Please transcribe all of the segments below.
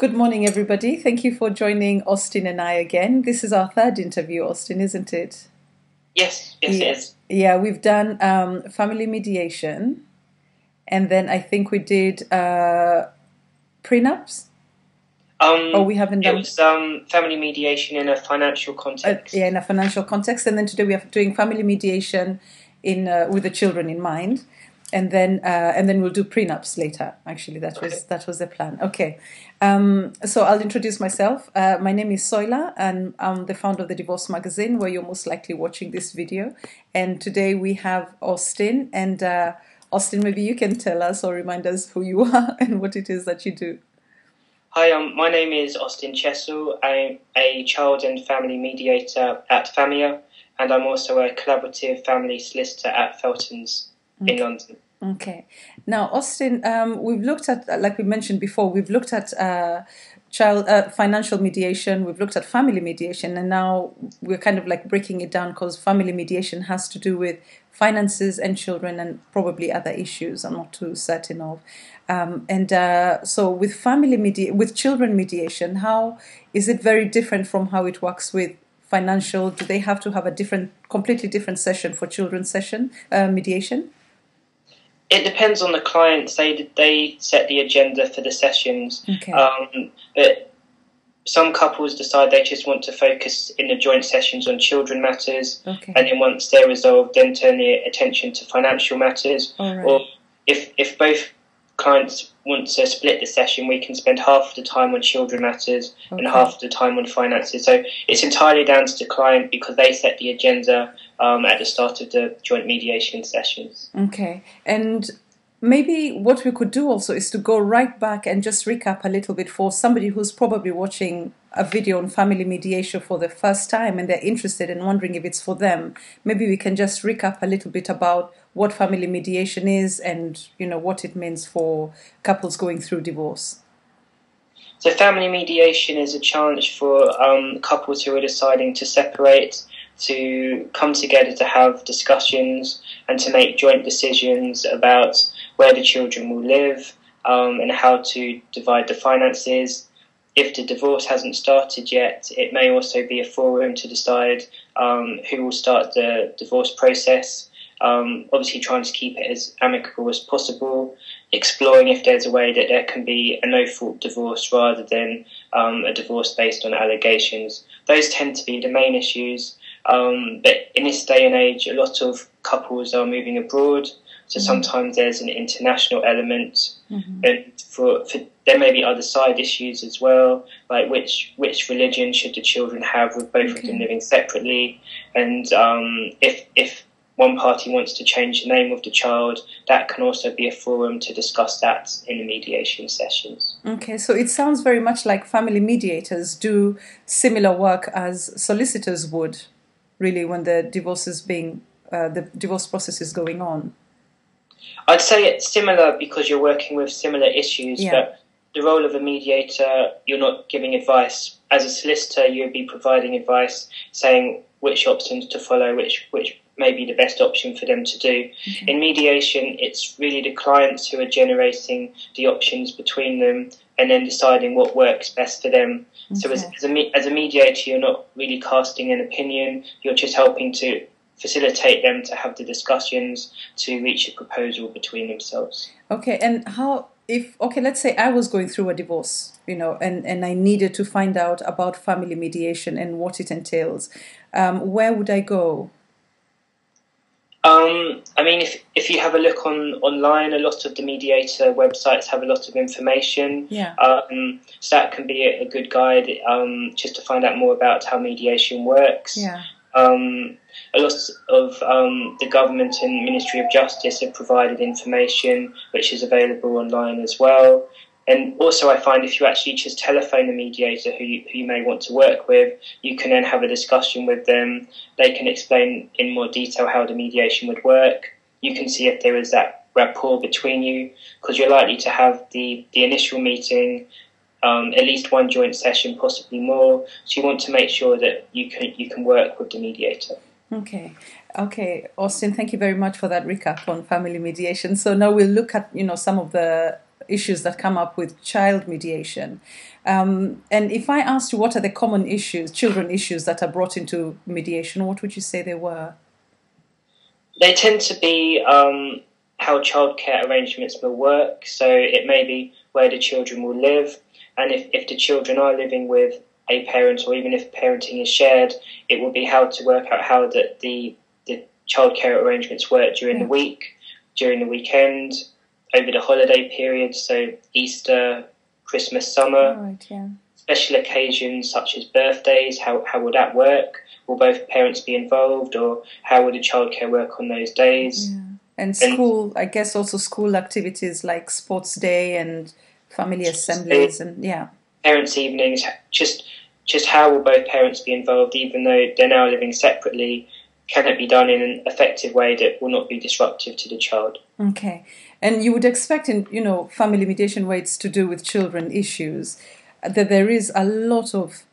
Good morning, everybody. Thank you for joining Austin and I again. This is our third interview, Austin, isn't it? Yes, it is. Yeah, we've done family mediation, and then I think we did prenups. Oh, we haven't It done. was family mediation in a financial context. Yeah, in a financial context, and then today we are doing family mediation in with the children in mind, and then we'll do prenups later. Actually, that was the plan. Okay, so I'll introduce myself. My name is Soila, and I'm the founder of the Divorce Magazine, where you're most likely watching this video. And today we have Austin, and Austin, maybe you can tell us or remind us who you are and what it is that you do. Hi, my name is Austin Chessel. I'm a child and family mediator at FAMIA, and I'm also a collaborative family solicitor at Felton's in London. Okay. Now, Austin, we've looked at, like we mentioned before, we've looked at financial mediation, we've looked at family mediation, and now we're kind of like breaking it down because family mediation has to do with finances and children and probably other issues I'm not too certain of. So with with children mediation, how is it very different from how it works with financial? Do they have to have a completely different session for children's mediation? It depends on the client. They set the agenda for the sessions. Okay. But some couples decide they just want to focus in the joint sessions on children matters. Okay. And then once they're resolved, then turn their attention to financial matters. All right. Or if both clients want to split the session, we can spend half of the time on children matters and half of the time on finances. So it's entirely down to the client because they set the agenda at the start of the joint mediation sessions. Okay. And maybe what we could do also is to go right back and just recap a little bit for somebody who's probably watching a video on family mediation for the first time and they're interested and wondering if it's for them. Maybe we can just recap a little bit about what family mediation is and, what it means for couples going through divorce. So family mediation is a chance for couples who are deciding to separate to come together to have discussions and to make joint decisions about where the children will live and how to divide the finances. If the divorce hasn't started yet, it may also be a forum to decide who will start the divorce process. Obviously trying to keep it as amicable as possible, exploring if there's a way that there can be a no-fault divorce rather than a divorce based on allegations. Those tend to be the main issues. But in this day and age, a lot of couples are moving abroad, so sometimes there's an international element, and for there may be other side issues as well, like which religion should the children have with both of them living separately, and if one party wants to change the name of the child, that can also be a forum to discuss that in the mediation sessions. Okay, so it sounds very much like family mediators do similar work as solicitors would, really, when the divorce process is going on. I'd say it's similar because you're working with similar issues, but the role of a mediator, you're not giving advice. As a solicitor, you'd be providing advice, saying which options to follow, which may be the best option for them to do. In mediation, it's really the clients who are generating the options between them and then deciding what works best for them. So as a mediator, you're not really casting an opinion, you're just helping to facilitate them to have the discussions to reach a proposal between themselves. Okay, and let's say I was going through a divorce, and I needed to find out about family mediation and what it entails. Where would I go? If you have a look online, a lot of the mediator websites have a lot of information. So that can be a good guide just to find out more about how mediation works. A lot of the government and Ministry of Justice have provided information which is available online as well. And also I find if you actually just telephone the mediator who you may want to work with, you can then have a discussion with them. They can explain in more detail how the mediation would work. You can see if there is that rapport between you, because you're likely to have the initial meeting, at least one joint session, possibly more. So you want to make sure that you can work with the mediator. Okay, Austin, thank you very much for that recap on family mediation. So now we'll look at some of the issues that come up with child mediation. And if I asked you what are the common issues, children issues that are brought into mediation, what would you say they were? They tend to be how childcare arrangements will work. So it may be where the children will live, and if the children are living with a parent, or even if parenting is shared, it will be how to work out how the childcare arrangements work during the week, during the weekend, over the holiday period, so Easter, Christmas, summer. Right, yeah. Special occasions such as birthdays, how will that work? Will both parents be involved, or how will the childcare work on those days? Yeah. And school, I guess also school activities like sports day and family assemblies and parents' evenings, just how will both parents be involved, even though they're now living separately? Can it be done in an effective way that will not be disruptive to the child? Okay. And you would expect in, family mediation where it's to do with children issues, that there is a lot of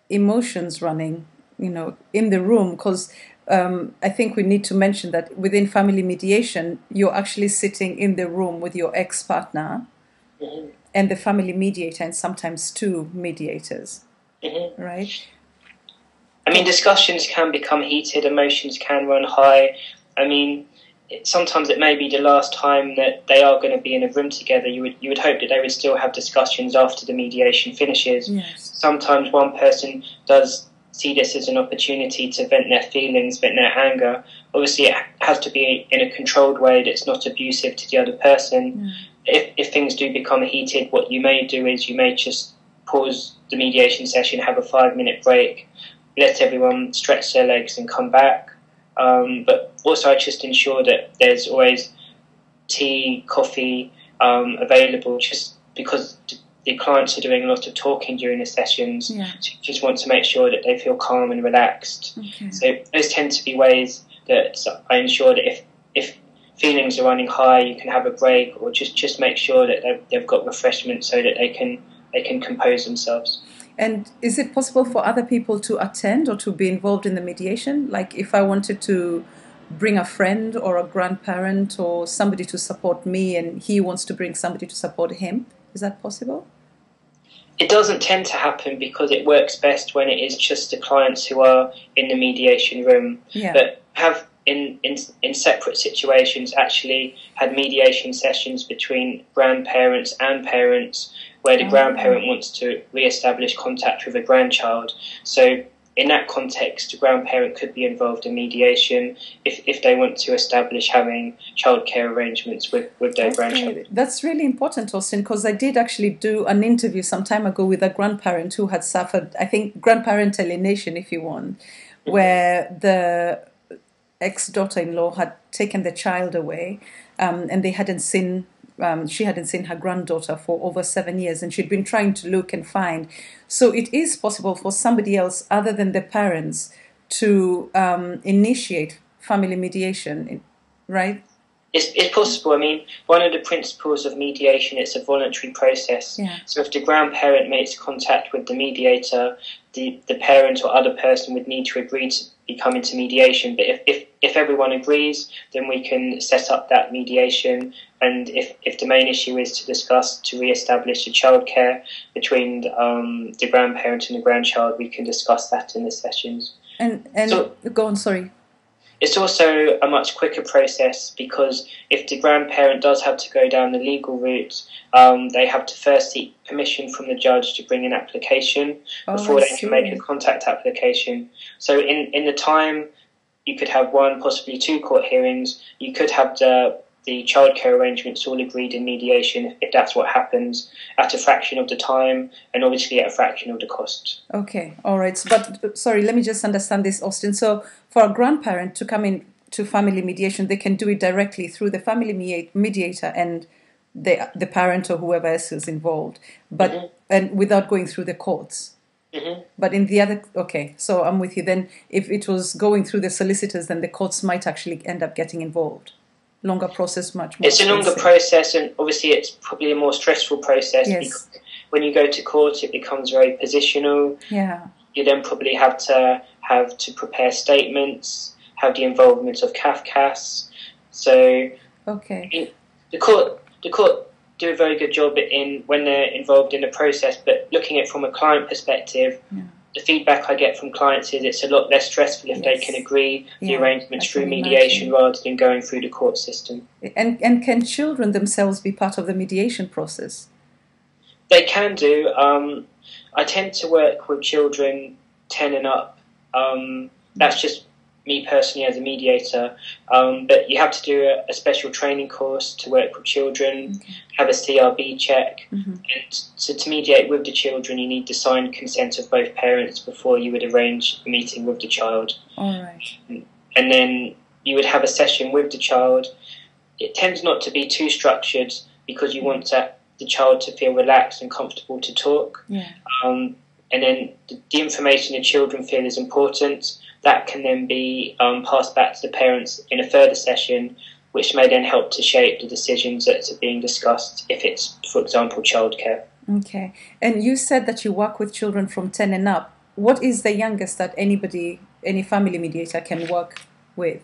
emotions running, in the room, because I think we need to mention that within family mediation, you're actually sitting in the room with your ex-partner and the family mediator, and sometimes two mediators, right? I mean, discussions can become heated, emotions can run high. I mean, sometimes it may be the last time that they are going to be in a room together. You would hope that they would still have discussions after the mediation finishes. Yes. Sometimes one person does see this as an opportunity to vent their feelings, vent their anger. Obviously, it has to be in a controlled way that's not abusive to the other person. If things do become heated, what you may do is you may just pause the mediation session, have a 5-minute break, let everyone stretch their legs and come back. But also I just ensure that there's always tea, coffee available, just because the clients are doing a lot of talking during the sessions. So you just want to make sure that they feel calm and relaxed. Okay. So those tend to be ways that I ensure that if feelings are running high, you can have a break, or just make sure that they've got refreshment so that they can compose themselves. And is it possible for other people to attend or to be involved in the mediation? Like if I wanted to bring a friend or a grandparent or somebody to support me and he wants to bring somebody to support him, is that possible? It doesn't tend to happen because it works best when it is just the clients who are in the mediation room. But have in separate situations actually had mediation sessions between grandparents and parents where the grandparent wants to re-establish contact with a grandchild. So in that context, the grandparent could be involved in mediation if they want to establish having childcare arrangements with their grandchild. That's really important, Austin, because I did actually do an interview some time ago with a grandparent who had suffered, I think, grandparent alienation, if you want, where the ex-daughter-in-law had taken the child away and they hadn't seen she hadn't seen her granddaughter for over 7 years, and she'd been trying to look and find. So it is possible for somebody else other than the parents to initiate family mediation, right? It's possible. I mean, one of the principles of mediation is a voluntary process. So if the grandparent makes contact with the mediator, the parent or other person would need to agree to be coming to mediation. But if everyone agrees, then we can set up that mediation. And if the main issue is to discuss to re-establish the childcare between the grandparent and the grandchild, we can discuss that in the sessions. And so, go on, sorry. It's also a much quicker process because if the grandparent does have to go down the legal route, they have to first seek permission from the judge to bring an application before they can make a contact application. So in the time, you could have 1, possibly 2 court hearings. You could have the childcare arrangements all agreed in mediation if that's what happens, at a fraction of the time and obviously at a fraction of the cost. Okay, all right. But sorry, let me just understand this, Austin. So for a grandparent to come in to family mediation, they can do it directly through the family mediator and the parent or whoever else is involved, but and without going through the courts. But in the other, okay, so I'm with you. Then if it was going through the solicitors, then the courts might actually end up getting involved. Longer process, much more. It's a longer process, and obviously it's probably a more stressful process because when you go to court, it becomes very positional. You then probably have to prepare statements, have the involvement of CAFCAS. So the court do a very good job in when they're involved in the process, but looking at it from a client perspective, the feedback I get from clients is it's a lot less stressful if they can agree the arrangements through mediation rather than going through the court system. And can children themselves be part of the mediation process? They can do. I tend to work with children 10 and up. That's just me personally as a mediator. But you have to do a special training course to work with children, have a CRB check. And so to mediate with the children, you need the signed consent of both parents before you would arrange a meeting with the child. All right. And then you would have a session with the child. It tends not to be too structured because you want the child to feel relaxed and comfortable to talk. And then the information the children feel is important. That can then be passed back to the parents in a further session, which may then help to shape the decisions that are being discussed if it's, for example, childcare. Okay. And you said that you work with children from 10 and up. What is the youngest that any family mediator can work with?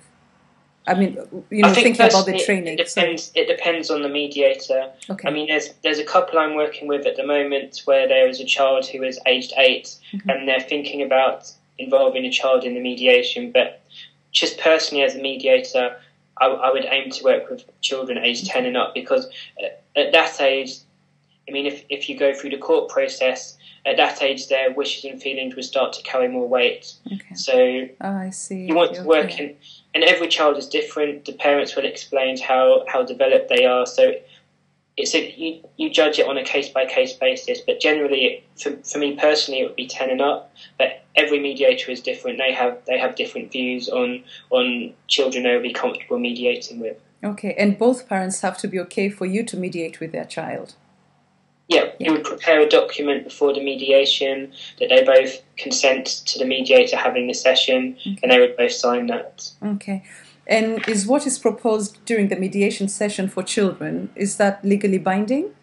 I mean, thinking about the training. It depends on the mediator. Okay. I mean, there's a couple I'm working with at the moment where there is a child who is aged 8 and they're thinking about involving a child in the mediation. But just personally as a mediator, I would aim to work with children aged 10 and up because at that age, I mean, if you go through the court process, at that age their wishes and feelings would start to carry more weight. Okay. So I see. You want to work in... And every child is different. The parents will explain how developed they are. So you judge it on a case-by-case basis. But generally, for me personally, it would be 10 and up. But every mediator is different. They have different views on children they will be comfortable mediating with. Okay, and both parents have to be okay for you to mediate with their child? Yeah, you would prepare a document before the mediation that they both consent to the mediator having the session, and they would both sign that. Okay. And is what is proposed during the mediation session for children, is that legally binding?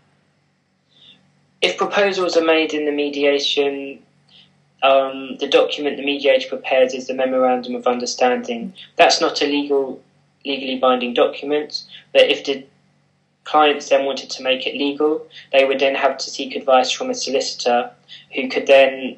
If proposals are made in the mediation, the document the mediator prepares is the memorandum of understanding. That's not a legally binding document, but if the clients then wanted to make it legal, they would then have to seek advice from a solicitor who could then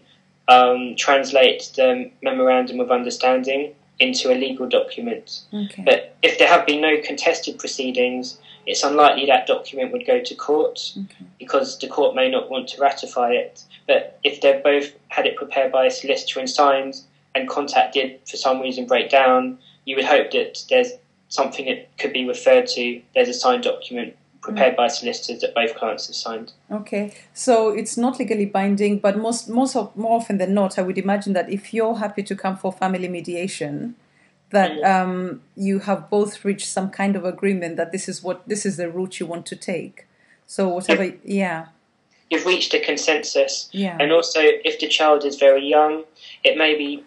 translate the memorandum of understanding into a legal document. Okay. But if there have been no contested proceedings, it's unlikely that document would go to court because the court may not want to ratify it. But if they've both had it prepared by a solicitor and signed and contact did for some reason break down, you would hope that there's something that could be referred to. There's a signed document prepared by solicitors that both clients have signed. Okay, so it's not legally binding, but more often than not, I would imagine that if you're happy to come for family mediation, that you have both reached some kind of agreement that this is the route you want to take. So whatever, you've reached a consensus. And also, if the child is very young, it may be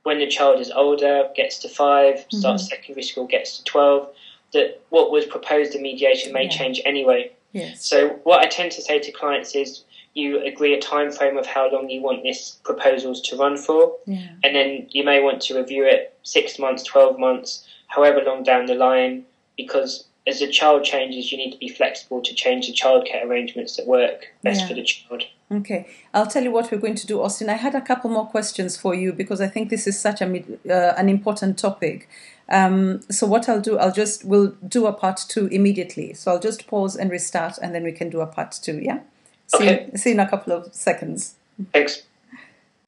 when the child is older, gets to 5, starts secondary school, gets to 12, that what was proposed in mediation may change anyway. Yes. So what I tend to say to clients is you agree a time frame of how long you want this proposals to run for, and then you may want to review it 6 months, 12 months, however long down the line, because as the child changes, you need to be flexible to change the childcare arrangements that work best for the child. Okay, I'll tell you what we're going to do, Austin. I had a couple more questions for you because I think this is such an important topic. So what I'll do, we'll do a part 2 immediately. So I'll just pause and restart, and then we can do a part 2. Yeah. See you in a couple of seconds. Thanks.